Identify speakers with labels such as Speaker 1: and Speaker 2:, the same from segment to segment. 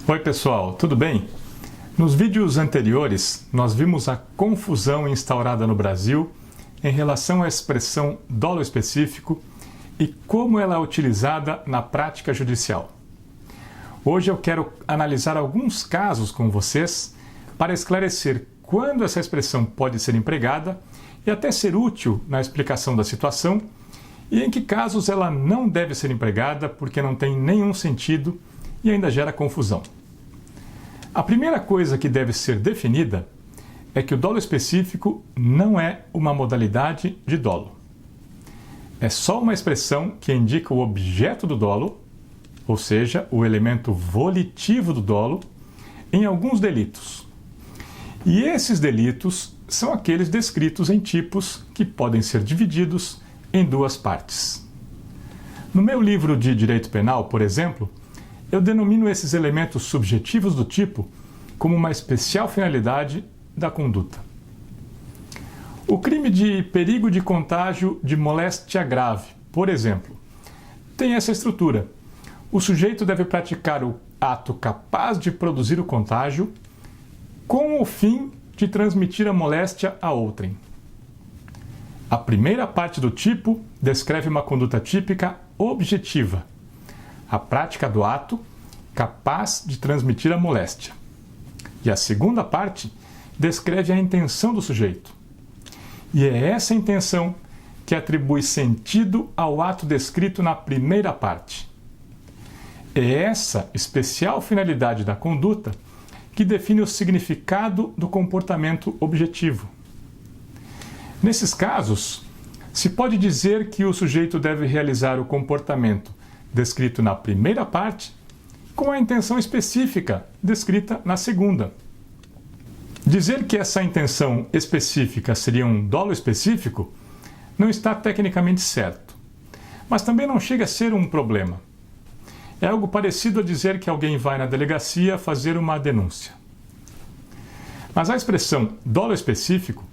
Speaker 1: Oi pessoal, tudo bem? Nos vídeos anteriores, nós vimos a confusão instaurada no Brasil em relação à expressão dolo específico e como ela é utilizada na prática judicial. Hoje eu quero analisar alguns casos com vocês para esclarecer quando essa expressão pode ser empregada e até ser útil na explicação da situação e em que casos ela não deve ser empregada porque não tem nenhum sentido e ainda gera confusão. A primeira coisa que deve ser definida é que o dolo específico não é uma modalidade de dolo. É só uma expressão que indica o objeto do dolo, ou seja, o elemento volitivo do dolo, em alguns delitos. E esses delitos são aqueles descritos em tipos que podem ser divididos em duas partes. No meu livro de Direito Penal, por exemplo, eu denomino esses elementos subjetivos do tipo como uma especial finalidade da conduta. O crime de perigo de contágio de moléstia grave, por exemplo, tem essa estrutura. O sujeito deve praticar o ato capaz de produzir o contágio com o fim de transmitir a moléstia a outrem. A primeira parte do tipo descreve uma conduta típica objetiva, a prática do ato capaz de transmitir a moléstia. E a segunda parte descreve a intenção do sujeito. E é essa intenção que atribui sentido ao ato descrito na primeira parte. É essa especial finalidade da conduta que define o significado do comportamento objetivo. Nesses casos, se pode dizer que o sujeito deve realizar o comportamento descrito na primeira parte com a intenção específica descrita na segunda. Dizer que essa intenção específica seria um dolo específico não está tecnicamente certo, mas também não chega a ser um problema. É algo parecido a dizer que alguém vai na delegacia fazer uma denúncia. Mas a expressão dolo específico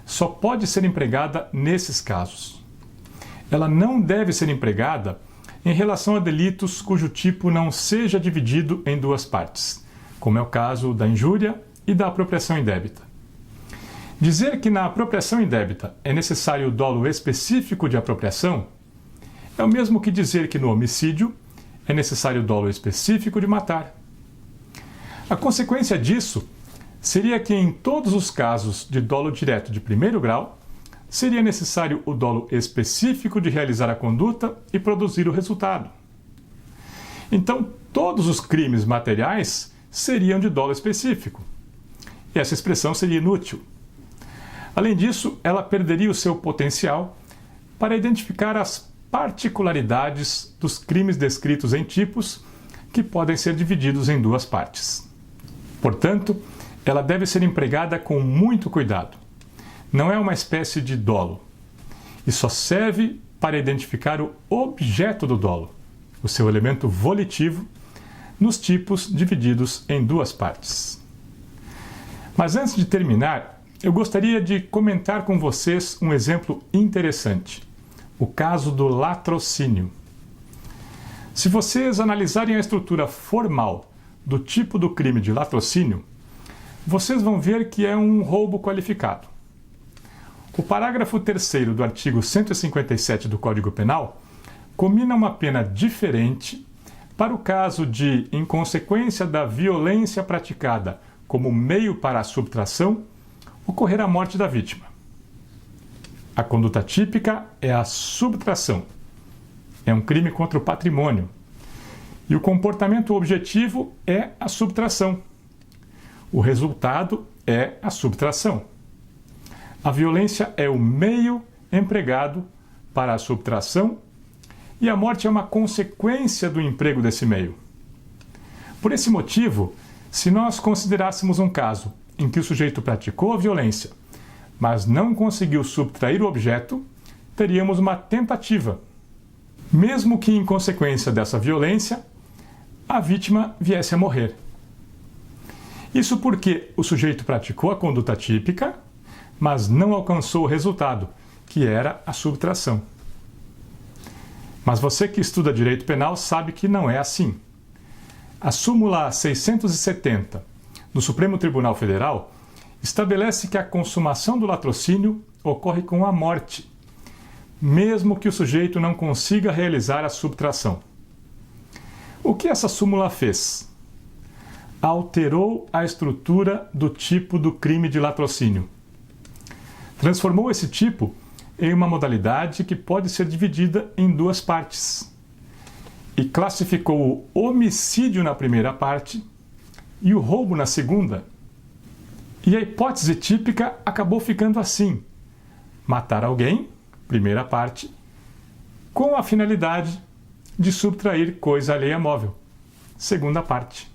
Speaker 1: só pode ser empregada nesses casos. Ela não deve ser empregada em relação a delitos cujo tipo não seja dividido em duas partes, como é o caso da injúria e da apropriação indébita. Dizer que na apropriação indébita é necessário o dolo específico de apropriação é o mesmo que dizer que no homicídio é necessário o dolo específico de matar. A consequência disso seria que em todos os casos de dolo direto de primeiro grau, seria necessário o dolo específico de realizar a conduta e produzir o resultado. Então, todos os crimes materiais seriam de dolo específico. E essa expressão seria inútil. Além disso, ela perderia o seu potencial para identificar as particularidades dos crimes descritos em tipos que podem ser divididos em duas partes. Portanto, ela deve ser empregada com muito cuidado. Não é uma espécie de dolo e só serve para identificar o objeto do dolo, o seu elemento volitivo, nos tipos divididos em duas partes. Mas antes de terminar, eu gostaria de comentar com vocês um exemplo interessante, o caso do latrocínio. Se vocês analisarem a estrutura formal do tipo do crime de latrocínio, vocês vão ver que é um roubo qualificado. O parágrafo 3º do artigo 157 do Código Penal combina uma pena diferente para o caso de, em consequência da violência praticada como meio para a subtração, ocorrer a morte da vítima. A conduta típica é a subtração. É um crime contra o patrimônio. E o comportamento objetivo é a subtração. O resultado é a subtração. A violência é o meio empregado para a subtração e a morte é uma consequência do emprego desse meio. Por esse motivo, se nós considerássemos um caso em que o sujeito praticou a violência, mas não conseguiu subtrair o objeto, teríamos uma tentativa. Mesmo que em consequência dessa violência, a vítima viesse a morrer. Isso porque o sujeito praticou a conduta típica, mas não alcançou o resultado, que era a subtração. Mas você que estuda direito penal sabe que não é assim. A súmula 670 do Supremo Tribunal Federal estabelece que a consumação do latrocínio ocorre com a morte, mesmo que o sujeito não consiga realizar a subtração. O que essa súmula fez? Alterou a estrutura do tipo do crime de latrocínio. Transformou esse tipo em uma modalidade que pode ser dividida em duas partes e classificou o homicídio na primeira parte e o roubo na segunda. E a hipótese típica acabou ficando assim: matar alguém, primeira parte, com a finalidade de subtrair coisa alheia móvel, segunda parte.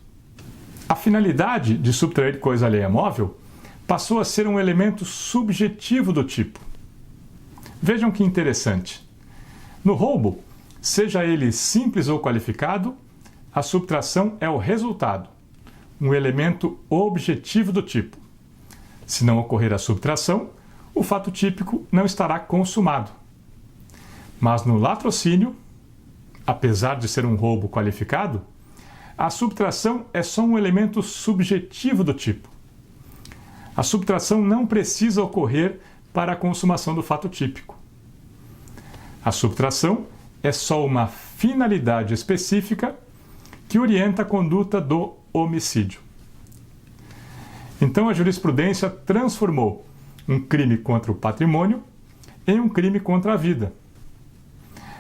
Speaker 1: A finalidade de subtrair coisa alheia móvel passou a ser um elemento subjetivo do tipo. Vejam que interessante. No roubo, seja ele simples ou qualificado, a subtração é o resultado, um elemento objetivo do tipo. Se não ocorrer a subtração, o fato típico não estará consumado. Mas no latrocínio, apesar de ser um roubo qualificado, a subtração é só um elemento subjetivo do tipo. A subtração não precisa ocorrer para a consumação do fato típico. A subtração é só uma finalidade específica que orienta a conduta do homicídio. Então a jurisprudência transformou um crime contra o patrimônio em um crime contra a vida.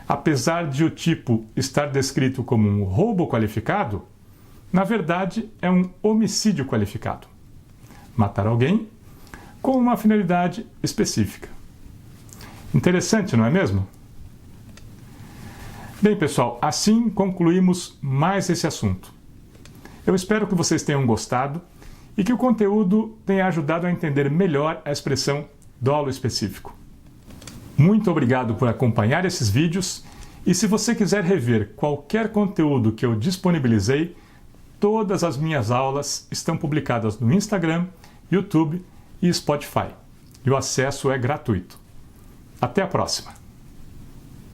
Speaker 1: Apesar de o tipo estar descrito como um roubo qualificado, na verdade é um homicídio qualificado. Matar alguém com uma finalidade específica. Interessante, não é mesmo? Bem, pessoal, assim concluímos mais esse assunto. Eu espero que vocês tenham gostado e que o conteúdo tenha ajudado a entender melhor a expressão dolo específico. Muito obrigado por acompanhar esses vídeos e se você quiser rever qualquer conteúdo que eu disponibilizei, todas as minhas aulas estão publicadas no Instagram, YouTube e Spotify. E o acesso é gratuito. Até a próxima!